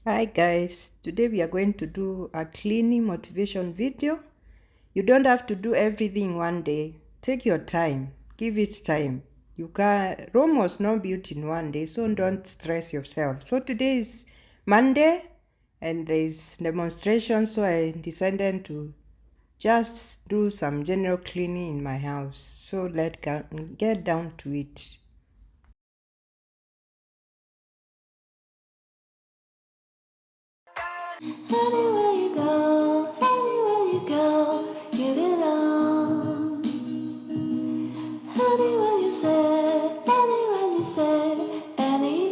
Hi guys, today we are going to do a cleaning motivation video. You don't have to do everything one day. Take your time, give it time. Rome was not built in one day, so don't stress yourself. So today is Monday and there's demonstration, so I decided to just do some general cleaning in my house. So let's get down to it. Anywhere you go, you belong. Anywhere you say, anywhere.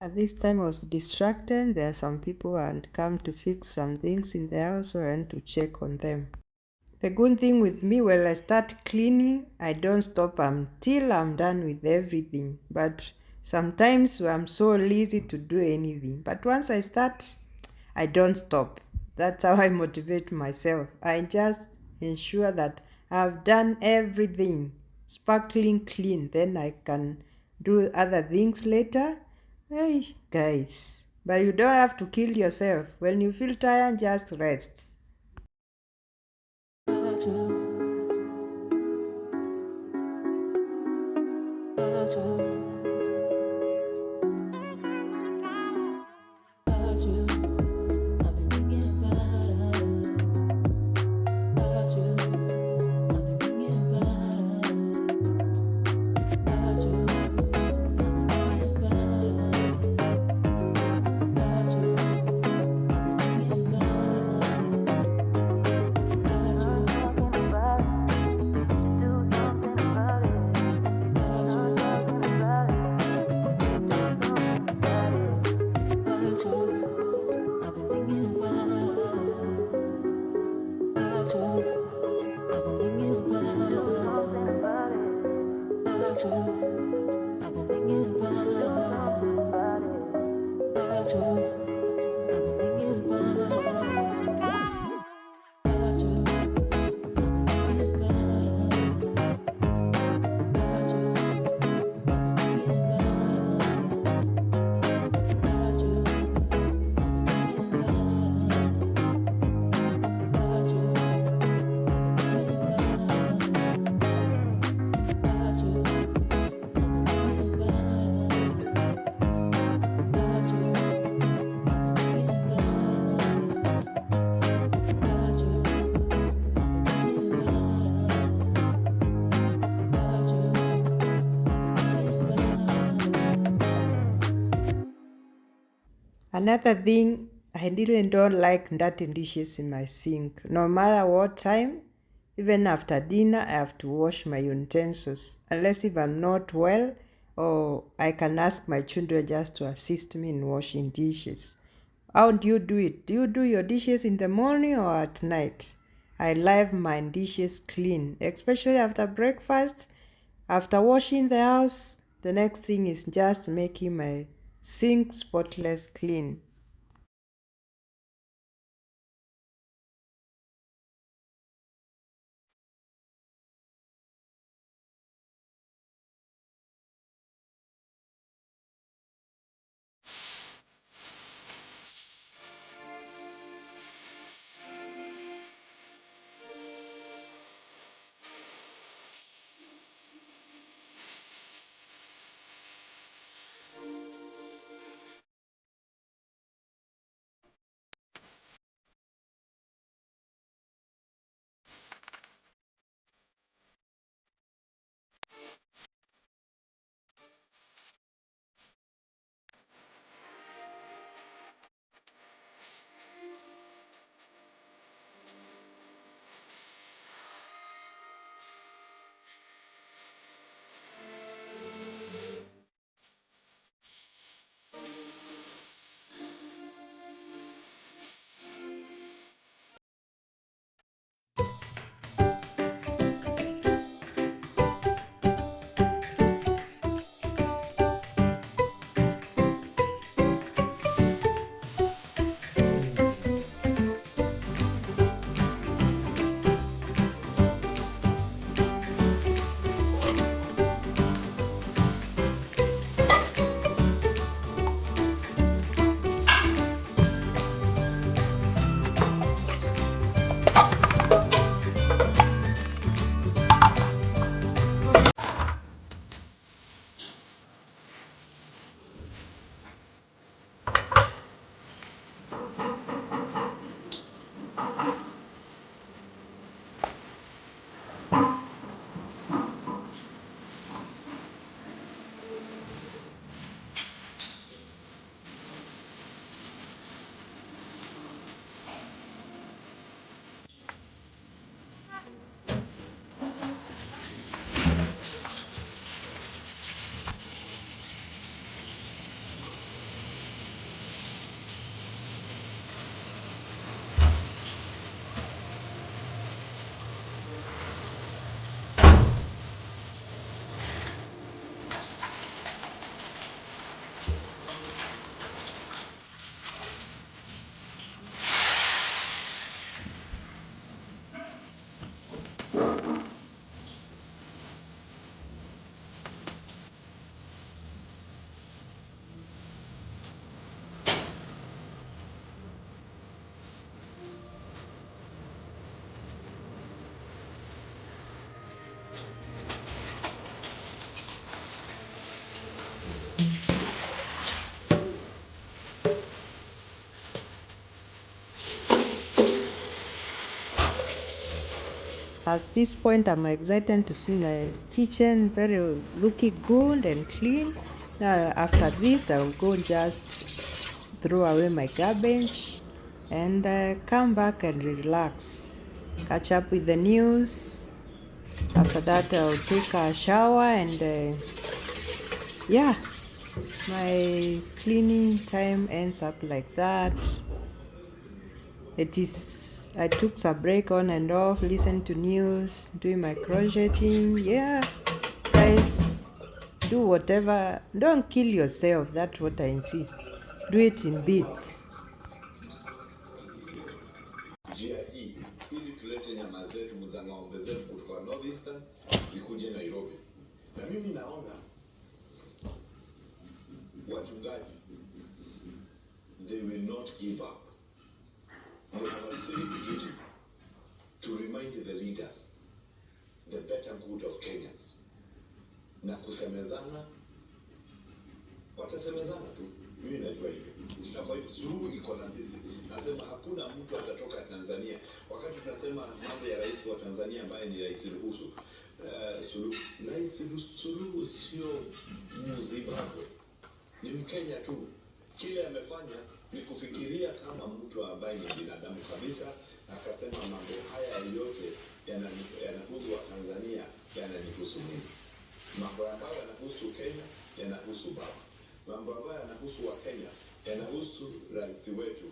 At this time I was distracted. There are some people who had come to fix some things in the house, so I went to check on them. The good thing with me, when I start cleaning, I don't stop until I'm done with everything. But sometimes I'm so lazy to do anything. But once I start, I don't stop. That's how I motivate myself. I just ensure that I've done everything sparkling clean. Then I can do other things later. Hey, guys. But you don't have to kill yourself. When you feel tired, just rest. Another thing, I really don't like dirty dishes in my sink. No matter what time, even after dinner, I have to wash my utensils. Unless if I'm not well, or I can ask my children just to assist me in washing dishes. How do you do it? Do you do your dishes in the morning or at night? I leave my dishes clean, especially after breakfast. After washing the house, the next thing is just making my sink spotless clean. At this point, I'm excited to see my kitchen very looking good and clean. Now, after this, I'll go just throw away my garbage and come back and relax, catch up with the news. After that, I'll take a shower and yeah, my cleaning time ends up like that. I took some break on and off, listened to news, doing my crocheting. Yeah, guys, do whatever. Don't kill yourself. That's what I insist. Do it in bits. Njia hii ili tulete nyama zetu za ng'ombe zetu kutoka North Eastern zikuje Nairobi. Na mimi naona wachungaji, they will not give up. They have a civic duty to remind the leaders the better good of Kenyans. Na kusemezana, watasemezana tu. Mimi najua hivyo. Na kwa hivyo suluhu iko na sisi. Nasema hakuna mtu atatoka Tanzania. Wakati tunasema mambo ya rais wa Tanzania ambaye ni Rais Suluhu. Rais Suluhu sio Mzimbabwe. Ni Mkenya tu. Kile amefanya ni kufikiria kama mtu ambaye ni binadamu kabisa, akasema mambo haya yote yanahusu wa Tanzania, yananihusu mimi. Mambo ambayo yanahusu Kenya yanahusu baba. Mambo ambayo yanahusu wa Kenya yanahusu rais wetu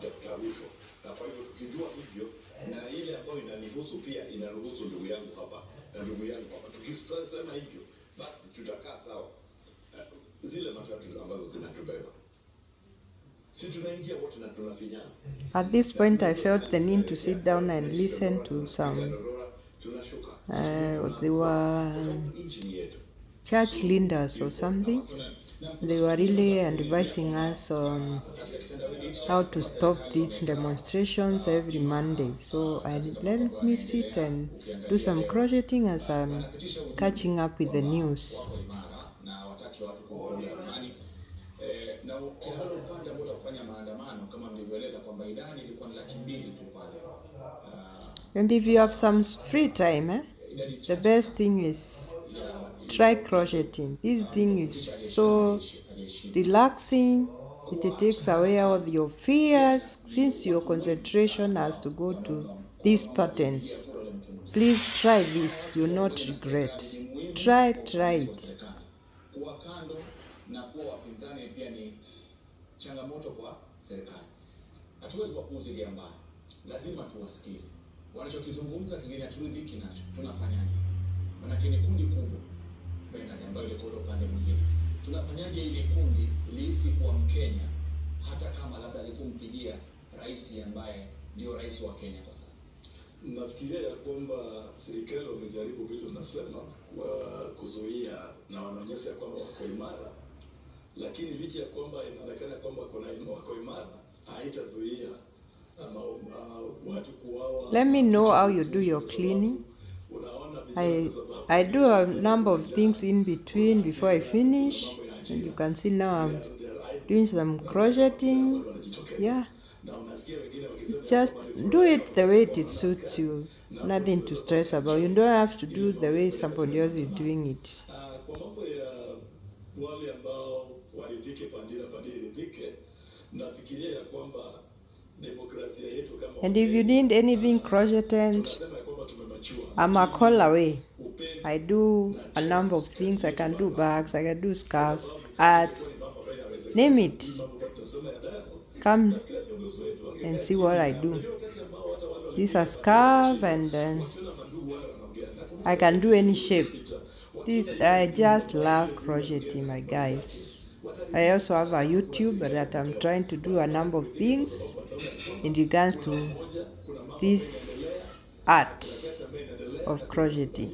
Dr. Ruto. Na kwa hivyo tukijua hivyo, na ile ambayo inanihusu pia inaruhusu ndugu yangu hapa na ndugu yangu hapa, tukisema hivyo basi tutakaa sawa. Zile matatu ambazo zinatubeba, si tunaingia wote na tunafinyana. At this point, I felt the need to sit down and listen to some. They were church leaders or something. They were really advising us on how to stop these demonstrations every Monday. So let me sit and do some crocheting as I'm catching up with the news. Na kila upande ambao utafanya maandamano kama mlivyoeleza kwamba idadi ilikuwa ni 200,000 tu pale. And if you have some free time, the best thing is try crocheting. This thing is so relaxing. It takes away all your fears since your concentration has to go to these patterns. Please try this. You'll not regret. Try it. Kuwa kando na kuwa wapinzani pia ni changamoto kwa serikali. Hatuwezi kupuuzilia mbali. Lazima tuwasikize. Wanachokizungumza kingine haturidhiki nacho. Tunafanyaje? Maana ni kundi kubwa. Baina ya ambayo liko upande mwingine. Tunafanyaje ile kundi lihisi kuwa Mkenya hata kama labda alikumpigia rais ambaye ndio rais wa Kenya kwa sasa? Nafikiria ya kwamba serikali wamejaribu vitu tunasema kuzuia na wanaonyesha kwamba wako imara, lakini licha ya kwamba inaonekana kwamba wako imara, haitazuia watu kuuawa. Let me know how you do your cleaning. I do a number of things in between before I finish. And you can see now I'm doing some crocheting. Yeah. Just do it the way it suits you. Nothing to stress about. You don't have to do the way somebody else is doing it. And if you need anything crocheted, I'm a call away. I do a number of things. I can do bags, I can do scarves, hats, name it. Come and see what I do. This is a scarf and I can do any shape. I just love crocheting, my guys. I also have a YouTube that I'm trying to do a number of things in regards to this art of crocheting.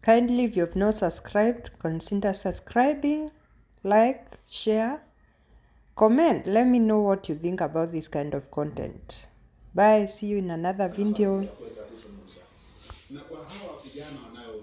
Kindly, if you have not subscribed, consider subscribing, like, share, comment. Let me know what you think about this kind of content. Bye. See you in another video. Na kwa hawa vijana wanao